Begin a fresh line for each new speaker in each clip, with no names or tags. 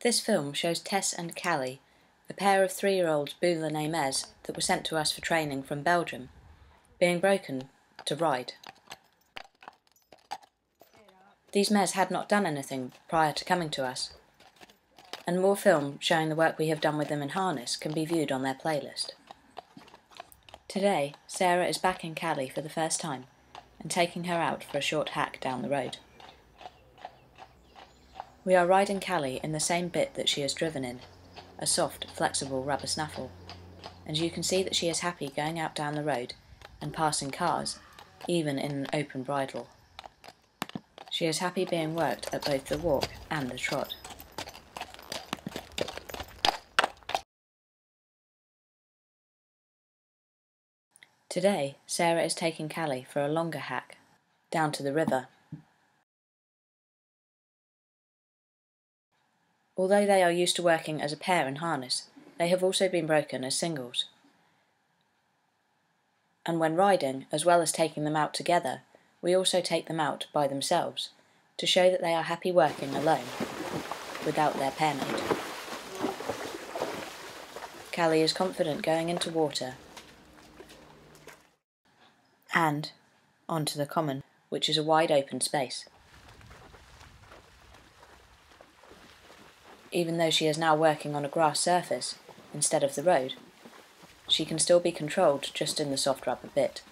This film shows Tess and Caly, a pair of 3-year-old Boulonnais mares that were sent to us for training from Belgium, being broken to ride. These mares had not done anything prior to coming to us, and more film showing the work we have done with them in harness can be viewed on their playlist. Today, Sarah is back in Caly for the first time and taking her out for a short hack down the road. We are riding Caly in the same bit that she has driven in, a soft, flexible rubber snaffle, and you can see that she is happy going out down the road and passing cars, even in an open bridle. She is happy being worked at both the walk and the trot. Today, Sarah is taking Caly for a longer hack, down to the river. Although they are used to working as a pair in harness, they have also been broken as singles. And when riding, as well as taking them out together, we also take them out by themselves, to show that they are happy working alone, without their pairmate. Caly is confident going into water, and onto the common, which is a wide open space. Even though she is now working on a grass surface instead of the road, she can still be controlled just in the soft rubber bit,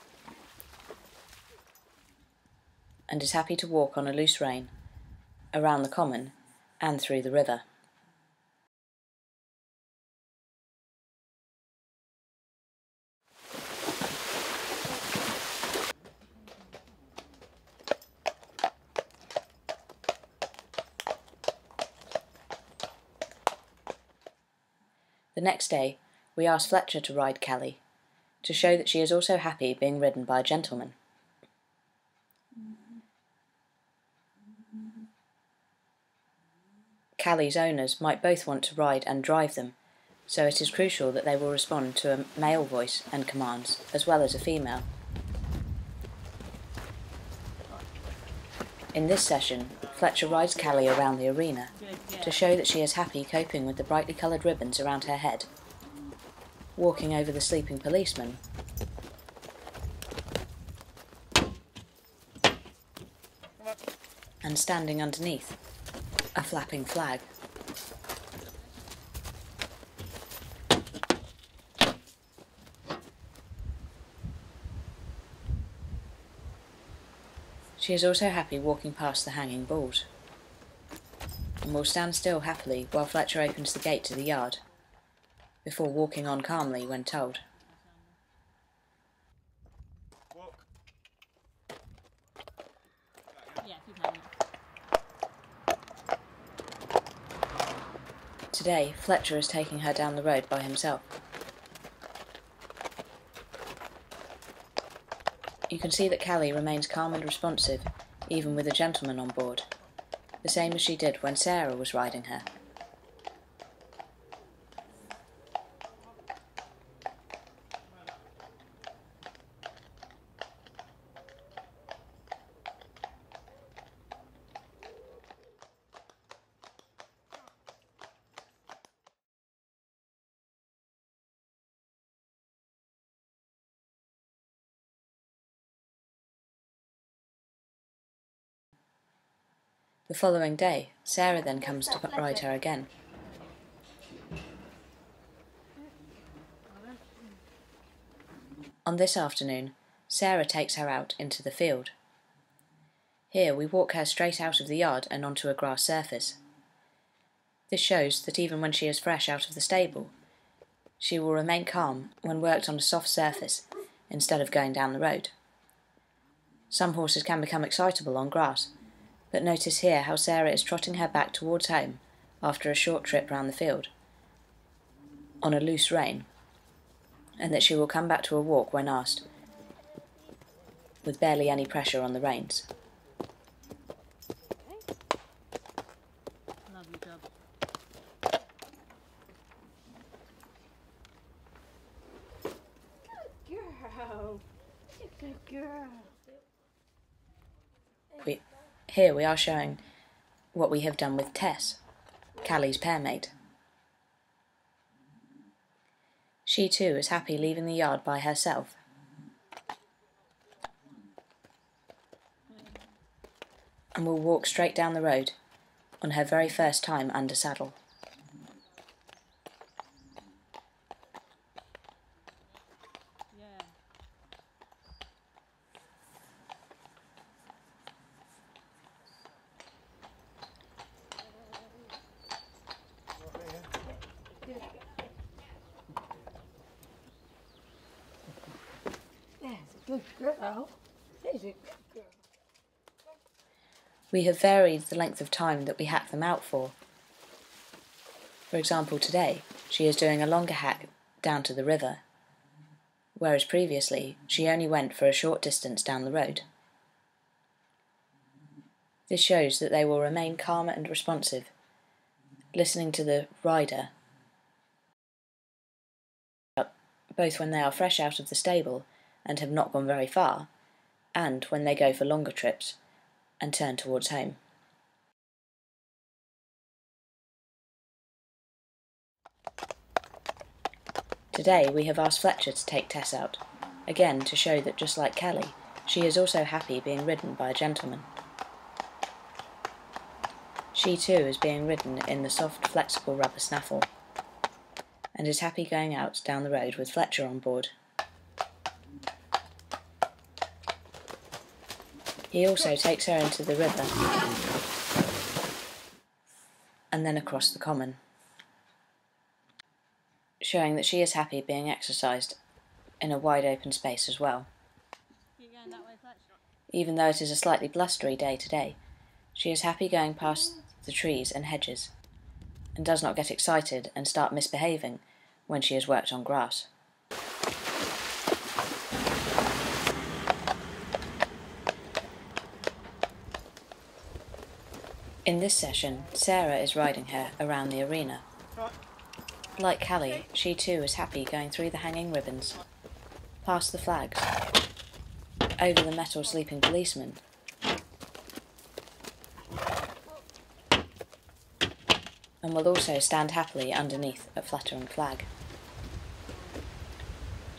and is happy to walk on a loose rein, around the common and through the river. The next day, we asked Fletcher to ride Caly, to show that she is also happy being ridden by a gentleman. Caly's owners might both want to ride and drive them, so it is crucial that they will respond to a male voice and commands, as well as a female. In this session, Fletcher rides Caly around the arena, to show that she is happy coping with the brightly coloured ribbons around her head, walking over the sleeping policeman, and standing underneath a flapping flag. She is also happy walking past the hanging bulls, and will stand still happily while Fletcher opens the gate to the yard, before walking on calmly when told. Today, Fletcher is taking her down the road by himself. You can see that Caly remains calm and responsive, even with a gentleman on board, the same as she did when Sarah was riding her. The following day, Sarah then comes to ride her again. On this afternoon, Sarah takes her out into the field. Here we walk her straight out of the yard and onto a grass surface. This shows that even when she is fresh out of the stable, she will remain calm when worked on a soft surface instead of going down the road. Some horses can become excitable on grass, but notice here how Sarah is trotting her back towards home after a short trip round the field, on a loose rein, and that she will come back to a walk when asked, with barely any pressure on the reins.
Lovely job. Good girl. Good girl.
Here we are showing what we have done with Tess. Caly's pairmate. She too is happy leaving the yard by herself. And will walk straight down the road on her very first time under saddle.
Good girl. She's a good girl.
We have varied the length of time that we hack them out for. For example, today she is doing a longer hack down to the river, whereas previously she only went for a short distance down the road. This shows that they will remain calm and responsive, listening to the rider, both when they are fresh out of the stable and have not gone very far, and when they go for longer trips and turn towards home. Today we have asked Fletcher to take Tess out, again to show that just like Caly, she is also happy being ridden by a gentleman. She too is being ridden in the soft, flexible rubber snaffle, and is happy going out down the road with Fletcher on board. He also takes her into the river and then across the common, showing that she is happy being exercised in a wide open space as well. Even though it is a slightly blustery day today, she is happy going past the trees and hedges, and does not get excited and start misbehaving when she has worked on grass. In this session, Sarah is riding her around the arena. Like Caly, she too is happy going through the hanging ribbons, past the flags, over the metal sleeping policemen, and will also stand happily underneath a fluttering flag.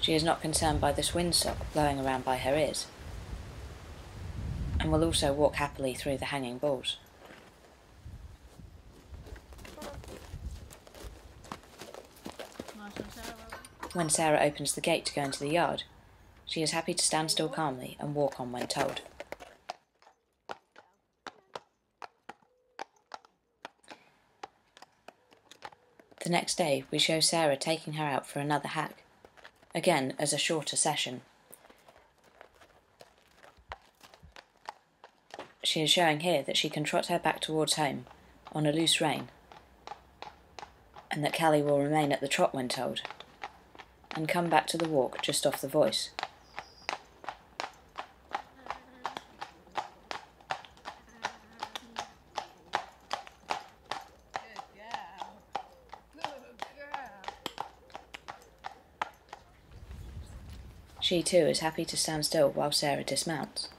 She is not concerned by this windsock blowing around by her ears, and will also walk happily through the hanging balls. When Sarah opens the gate to go into the yard, she is happy to stand still calmly and walk on when told. The next day we show Sarah taking her out for another hack, again as a shorter session. She is showing here that she can trot her back towards home on a loose rein, and that Caly will remain at the trot when told, and come back to the walk just off the voice. She too is happy to stand still while Sarah dismounts.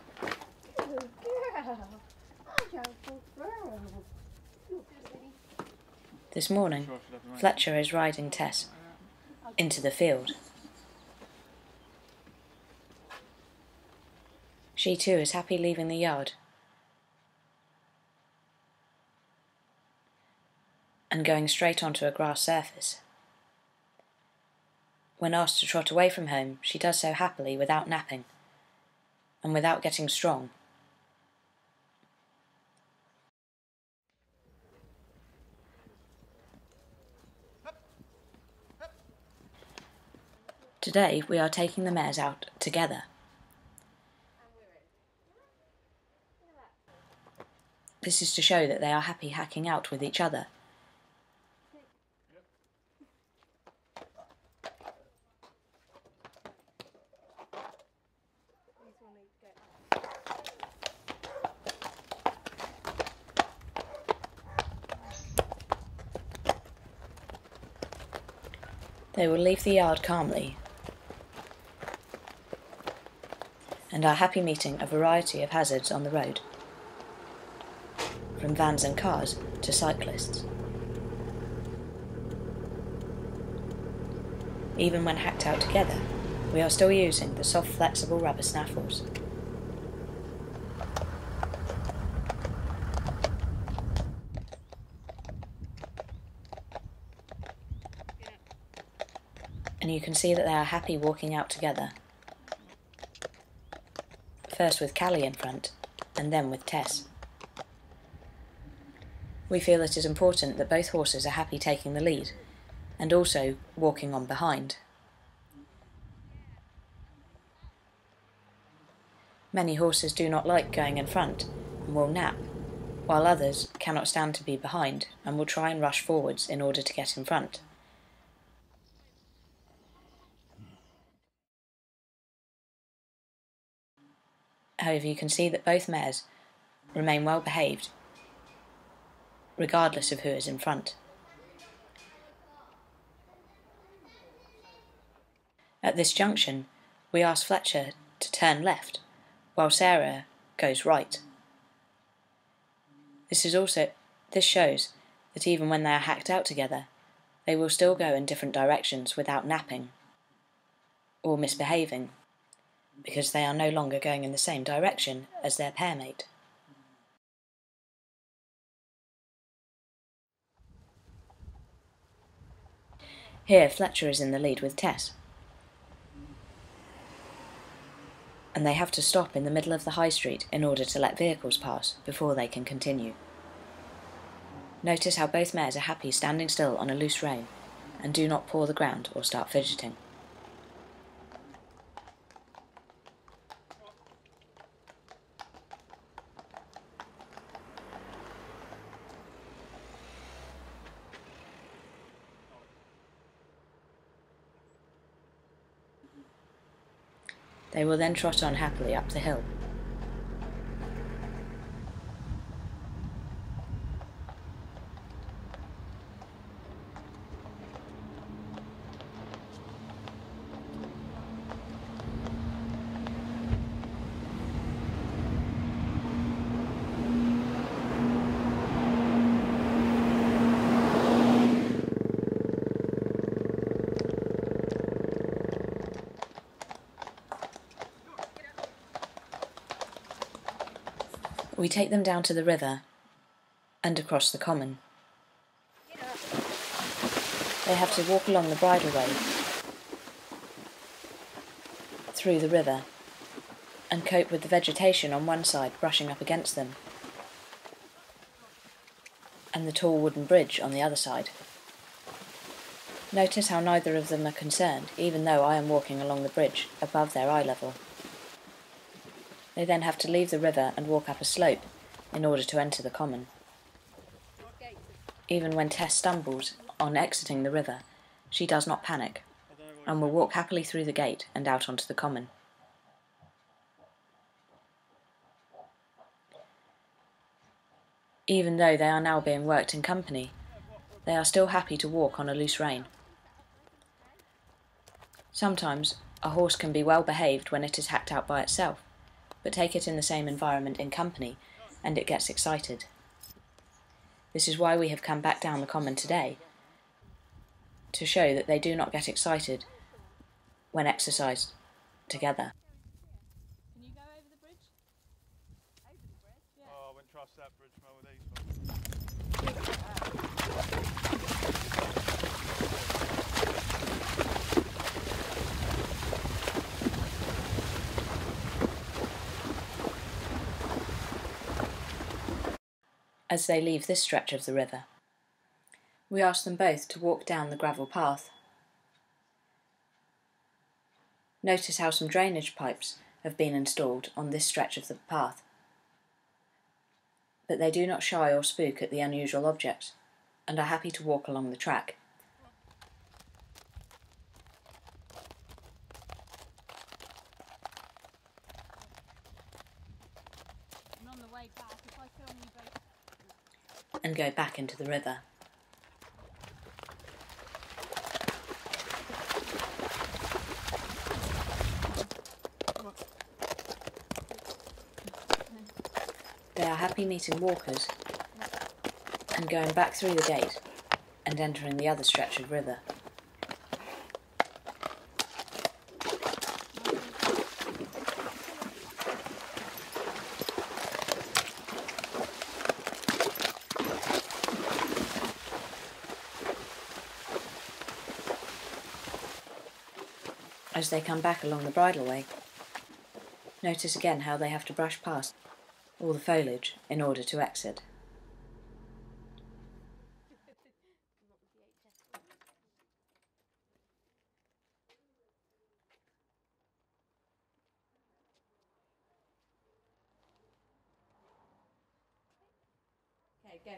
This morning, Fletcher is riding Tess into the field. She too is happy leaving the yard and going straight onto a grass surface. When asked to trot away from home, she does so happily without napping and without getting strong. Today we are taking the mares out together. This is to show that they are happy hacking out with each other. They will leave the yard calmly and are happy meeting a variety of hazards on the road, from vans and cars to cyclists. Even when hacked out together, we are still using the soft, flexible rubber snaffles. And you can see that they are happy walking out together. First with Caly in front, and then with Tess. We feel it is important that both horses are happy taking the lead, and also walking on behind. Many horses do not like going in front and will nap, while others cannot stand to be behind and will try and rush forwards in order to get in front. However, you can see that both mares remain well behaved, regardless of who is in front. At this junction, we ask Fletcher to turn left, while Sarah goes right. This shows that even when they are hacked out together, they will still go in different directions without napping or misbehaving, because they are no longer going in the same direction as their pairmate. Here Fletcher is in the lead with Tess, and they have to stop in the middle of the high street in order to let vehicles pass before they can continue. Notice how both mares are happy standing still on a loose rein and do not paw the ground or start fidgeting. They will then trot on happily up the hill. We take them down to the river and across the common. They have to walk along the bridleway through the river and cope with the vegetation on one side brushing up against them and the tall wooden bridge on the other side. Notice how neither of them are concerned, even though I am walking along the bridge above their eye level. They then have to leave the river and walk up a slope in order to enter the common. Even when Tess stumbles on exiting the river, she does not panic and will walk happily through the gate and out onto the common. Even though they are now being worked in company, they are still happy to walk on a loose rein. Sometimes a horse can be well behaved when it is hacked out by itself, but take it in the same environment in company and it gets excited. This is why we have come back down the common today, to show that they do not get excited when exercised together.
Can you go over the bridge? Over the bridge? Yeah.
Oh, I wouldn't trust that bridge more with these ones.
As they leave this stretch of the river, we ask them both to walk down the gravel path. Notice how some drainage pipes have been installed on this stretch of the path, but they do not shy or spook at the unusual objects and are happy to walk along the track.
And on the way back, if I film you both.
And go back into the river. They are happy meeting walkers and going back through the gate and entering the other stretch of river. as they come back along the bridleway. Notice again how they have to brush past all the foliage in order to exit.
Okay, go.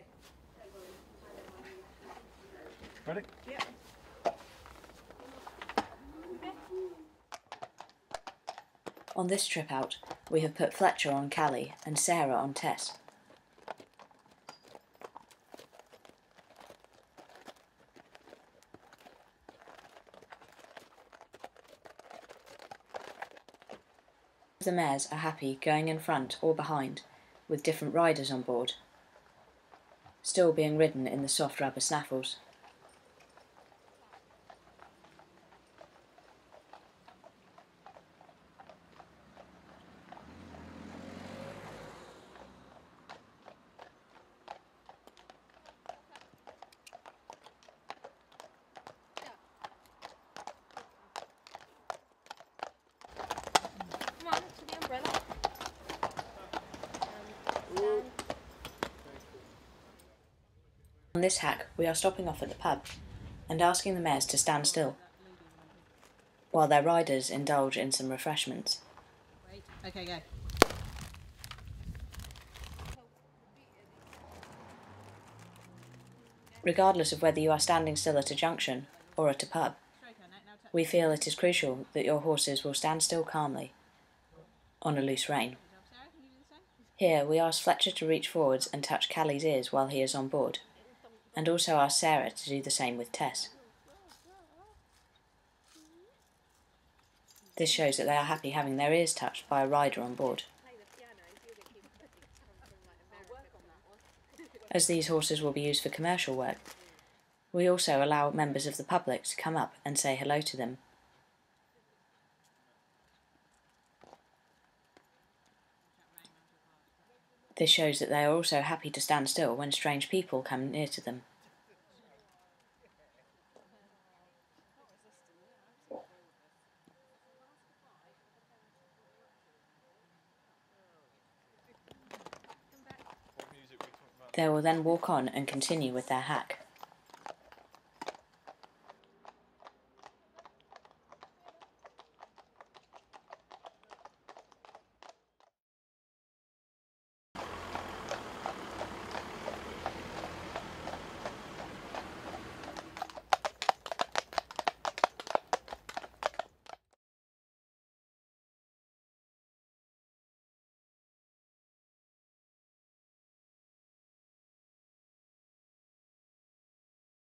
Ready?
Yep.
On this trip out, we have put Fletcher on Caly and Sarah on Tess. The mares are happy going in front or behind, with different riders on board, still being ridden in the soft rubber snaffles.
Come on, to the umbrella.
On this hack, we are stopping off at the pub and asking the mares to stand still, while their riders indulge in some refreshments.
Wait. Okay, go.
Regardless of whether you are standing still at a junction or at a pub, we feel it is crucial that your horses will stand still calmly on a loose rein. Here we ask Fletcher to reach forwards and touch Caly's ears while he is on board, and also ask Sarah to do the same with Tess. This shows that they are happy having their ears touched by a rider on board. As these horses will be used for commercial work, we also allow members of the public to come up and say hello to them. This shows that they are also happy to stand still when strange people come near to them. They will then walk on and continue with their hack.